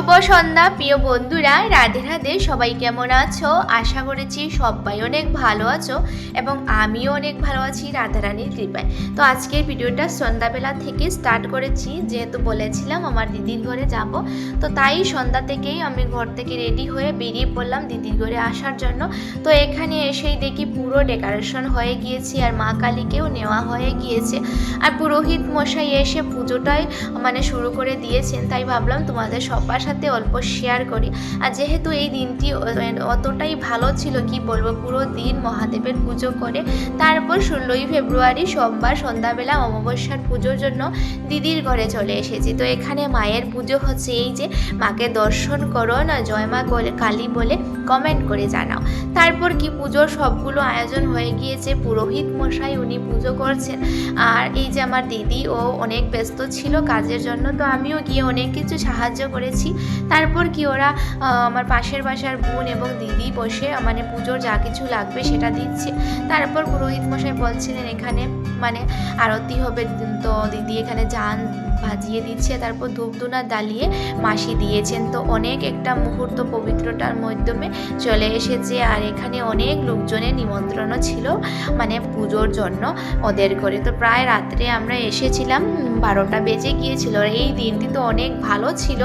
শুভ সন্ধ্যা প্রিয় বন্ধুরা, রাধে রাধে। সবাই কেমন আছো? আশা করেছি সবাই অনেক ভালো আছো এবং আমিও অনেক ভালো আছি রাধারানীর কৃপায়। তো আজকের ভিডিওটা সন্ধ্যাবেলা থেকে স্টার্ট করেছি, যেহেতু বলেছিলাম আমার দিদির ঘরে যাব। তো তাই সন্ধ্যা থেকেই আমি ঘর থেকে রেডি হয়ে বেরিয়ে পড়লাম দিদির ঘরে আসার জন্য। তো এখানে এসেই দেখি পুরো ডেকোরেশন হয়ে গিয়েছে আর মা কালীকেও নেওয়া হয়ে গিয়েছে। আর পুরোহিত মশাই এসে পুজোটাই শুরু করে দিয়েছেন। তাই ভাবলাম তোমাদের সবার সাথে অল্প শেয়ার করি। আর যেহেতু এই দিনটি অতটাই ভালো ছিল, কি বলবো, পুরো দিন মহাদেবের পুজো করে তারপর 16ই ফেব্রুয়ারি সোমবার সন্ধ্যাবেলা অমাবস্যার পুজোর জন্য দিদির ঘরে চলে এসেছি। তো এখানে মায়ের পুজো হচ্ছে, এই যে মাকে দর্শন করো না, জয় মা কালী বলে কমেন্ট করে জানাও। তারপর কি পুজোর সবগুলো আয়োজন হয়ে গিয়েছে, পুরোহিত মশাই উনি পুজো করছেন। আর এই যে আমার দিদি, ও অনেক ব্যস্ত ছিল কাজের জন্য, তো আমিও গিয়ে অনেক কিছু সাহায্য করেছি। তারপর কি ওরা আমার পাশের বাসার বোন এবং দিদি বসে পুজোর যা কিছু লাগবে সেটা দিচ্ছে। তারপর পুরোহিত মশাই বলছিলেন এখানে আরতি হবে, তো দিদি এখানে জান ভাজিয়ে দিচ্ছে। তারপর ধূপধুনা জ্বালিয়ে মাসি দিয়েছেন। তো অনেক একটা মুহূর্ত পবিত্রতার মাধ্যমে চলে এসেছে। আর এখানে অনেক লোকজনের নিমন্ত্রণও ছিল পুজোর জন্য ওদের ঘরে। তো প্রায় রাত্রে আমরা এসেছিলাম, 12টা বেজে গিয়েছিল। এই দিনটি তো অনেক ভালো ছিল,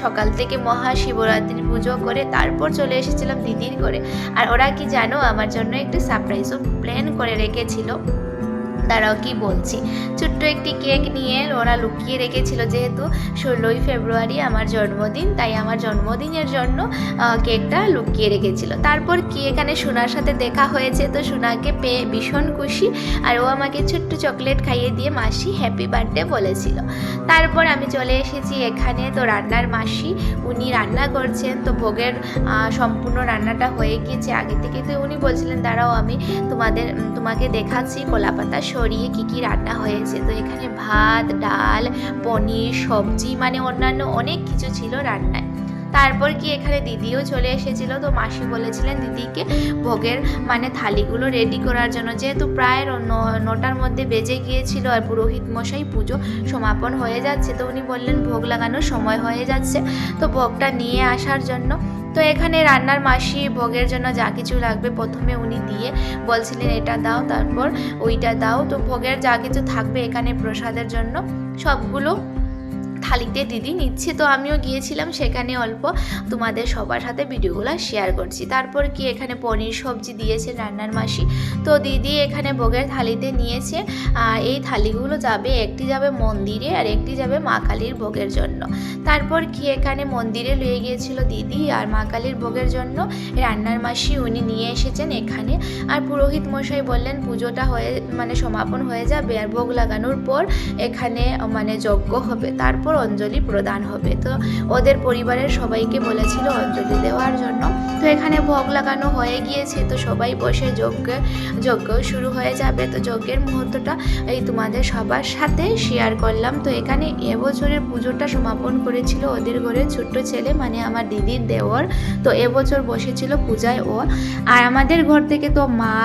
সকাল থেকে মহাশিবরাত্রির পুজো করে তারপর চলে এসেছিলাম দিদির ঘরে। আর ওরা কি জানো, আমার জন্য একটু সারপ্রাইজও প্ল্যান করে রেখেছিল। তারাও কি বলছি, ছোট্ট একটি কেক নিয়ে ওরা লুকিয়ে রেখেছিল। যেহেতু 16ই ফেব্রুয়ারি আমার জন্মদিন, তাই আমার জন্মদিনের জন্য কেকটা লুকিয়ে রেখেছিল। তারপর কি এখানে সোনার সাথে দেখা হয়েছে, তো সোনাকে পেয়ে ভীষণ খুশি। আর ও আমাকে ছোট্ট চকলেট খাইয়ে দিয়ে মাসি হ্যাপি বার্থডে বলেছিল। তারপর আমি চলে এসেছি এখানে। তো রান্নার মাসি উনি রান্না করছেন। তো ভোগের সম্পূর্ণ রান্নাটা হয়ে গিয়েছে আগে থেকে। তো উনি বলছিলেন দাঁড়াও আমি তোমাকে দেখাচ্ছি কলাপাতা সরিয়ে কি রান্না হয়েছে। তো এখানে ভাত, ডাল, পনির, সবজি অন্যান্য অনেক কিছু ছিল রান্নায়। তারপর কি এখানে দিদিও চলে এসেছিল। তো মাসি বলেছিলেন দিদিকে ভোগের থালিগুলো রেডি করার জন্য, যেহেতু প্রায় 9টার মধ্যে বেজে গিয়েছিল আর পুরোহিত মশাই পুজো সমাপন হয়ে যাচ্ছে। তো উনি বললেন ভোগ লাগানোর সময় হয়ে যাচ্ছে, তো ভোগটা নিয়ে আসার জন্য। তো এখানে রান্নার মাসি ভোগের জন্য যা কিছু লাগবে প্রথমে উনি দিয়ে বলছিলেন এটা দাও, তারপর ওইটা দাও। তো ভোগের যা কিছু থাকবে এখানে প্রসাদের জন্য সবগুলো থালিতে দিদি নিচ্ছে। তো আমিও গিয়েছিলাম সেখানে, অল্প তোমাদের সবার সাথে ভিডিওগুলো শেয়ার করছি। তারপর কি এখানে পনির সবজি দিয়েছে রান্নার মাসি। তো দিদি এখানে ভোগের থালিতে নিয়েছে। আর এই থালিগুলো যাবে, একটি যাবে মন্দিরে আর একটি যাবে মা কালীর ভোগের জন্য। তারপর কি এখানে মন্দিরে লয়ে গিয়েছিল দিদি, আর মা কালীর ভোগের জন্য রান্নার মাসি উনি নিয়ে এসেছেন এখানে। আর পুরোহিত মশাই বললেন পুজোটা হয়ে সমাপন হয়ে যাবে আর ভোগ লাগানোর পর এখানে যজ্ঞ হবে, তারপর অঞ্জলি প্রদান হবে। তো ওদের পরিবারের সবাইকে বলেছিল অঞ্জলি দেওয়ার জন্য। তো এখানে ভোগ লাগানো হয়ে গিয়েছে, তো সবাই বসে যজ্ঞ শুরু হয়ে যাবে। তো যজ্ঞের মুহূর্তটা এই তোমাদের সবার সাথে শেয়ার করলাম। তো এখানে এবছরের পুজোটা সমাপন করেছিল ওদের ঘরের ছোট্ট ছেলে, আমার দিদির দেওর। তো এবছর বসেছিল পূজায় ও। আর আমাদের ঘর থেকে তো মা,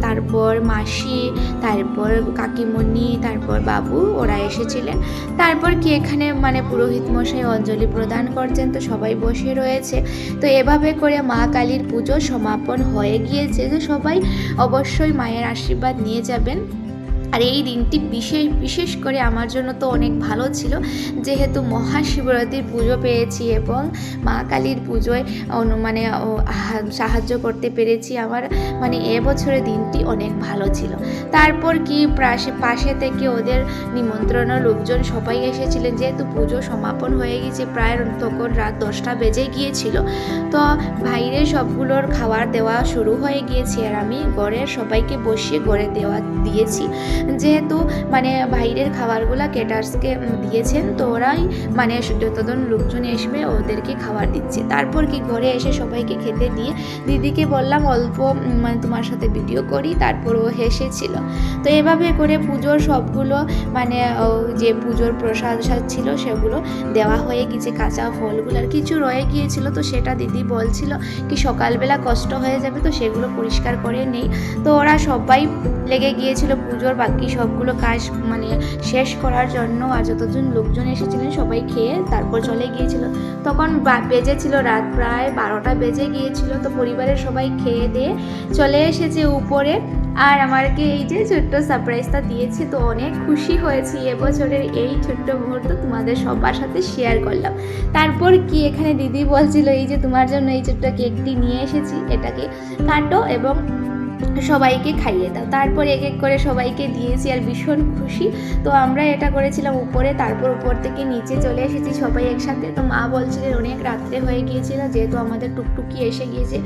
তারপর মাসি, তারপর কাকিমণি, তারপর বাবু, ওরা এসেছিলেন। তারপর কি এখানে পুরোহিত মশাই অঞ্জলি প্রদান করছেন। তো সবাই বসে রয়েছে। তো এভাবে করে মা কালীর পুজো সমাপন হয়ে গিয়েছে। তো সবাই অবশ্যই মায়ের আশীর্বাদ নিয়ে যাবেন। আর এই দিনটি বিশেষ করে আমার জন্য তো অনেক ভালো ছিল, যেহেতু মহাশিবরাত্রির পুজো পেয়েছি এবং মা কালীর পুজোয় সাহায্য করতে পেরেছি। আমার এবছরের দিনটি অনেক ভালো ছিল। তারপর কি পাশে থেকে ওদের নিমন্ত্রণ লোকজন সবাই এসেছিলেন, যেহেতু পুজো সমাপন হয়ে গেছে, প্রায় তখন রাত 10টা বেজে গিয়েছিল। তো বাইরে সবগুলোর খাবার দেওয়া শুরু হয়ে গিয়েছে আর আমি ঘরের সবাইকে বসিয়ে ঘরে দিয়েছি। যেহেতু বাইরের খাবারগুলা কেটার্সকে দিয়েছেন, তো ওরাই যতজন লোকজন আসবে ওদেরকে খাবার দিচ্ছে। তারপর কি ঘরে এসে সবাইকে খেতে দিয়ে দিদিকে বললাম অল্প তোমার সাথে ভিডিও করি, তারপর ও হেসেছিল। তো এভাবে করে পুজোর সবগুলো যে পুজোর প্রসাদ ছিল সেগুলো দেওয়া হয়ে গেছে। কাঁচা ফলগুলো আর কিছু রয়ে গিয়েছিল, তো সেটা দিদি বলছিল কি সকালবেলা কষ্ট হয়ে যাবে, তো সেগুলো পরিষ্কার করে নেই। তো ওরা সবাই লেগে গিয়েছিল পুজোর বাকি সবগুলো কাজ মানে শেষ করার জন্য। আর যতজন লোকজন এসেছিলেন সবাই খেয়ে তারপর চলে গিয়েছিল। তখন বেজেছিল রাত প্রায় 12টা বেজে গিয়েছিল। তো পরিবারের সবাই খেয়ে দিয়ে চলে এসেছে উপরে। আর আমাকে এই যে ছোট্ট সারপ্রাইজটা দিয়েছে, তো অনেক খুশি হয়েছি। এবছরের এই ছোট্ট মুহূর্ত তোমাদের সবার সাথে শেয়ার করলাম। তারপর কি এখানে দিদি বলছিল এই যে তোমার জন্য এই ছোট্ট কেকটি নিয়ে এসেছি, এটাকে কাটো এবং সবাইকে খাইয়ে দাও। তারপর এক এক করে সবাইকে দিয়েছি আর ভীষণ খুশি। তো আমরা এটা করেছিলাম উপরে, তারপর উপর থেকে নিচে চলে এসেছি সবাই একসাথে। তো মা বলছিলেন অনেক রাত্রে হয়ে গিয়েছিল, যেহেতু আমাদের টুকটুকি এসে গিয়েছে।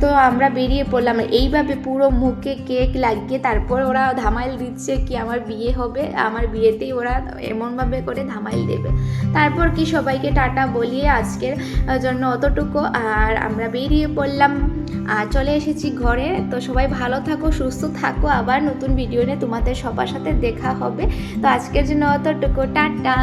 তো আমরা বেরিয়ে পড়লাম এইভাবে পুরো মুখে কেক লাগিয়ে। তারপর ওরা ধামাইল দিচ্ছে কি আমার বিয়ে হবে, আমার বিয়েতেই ওরা এমনভাবে করে ধামাইল দেবে। তারপর কি সবাইকে টাটা বলিয়ে আজকের জন্য অতটুকু, আর আমরা বেরিয়ে পড়লাম আর চলে এসেছি ঘরে। তো সবাই ভালো থাকো, সুস্থ থাকো, আবার নতুন ভিডিও নিয়ে তোমাদের সবার সাথে দেখা হবে। তো আজকের জন্য অতটুকু, টাটা।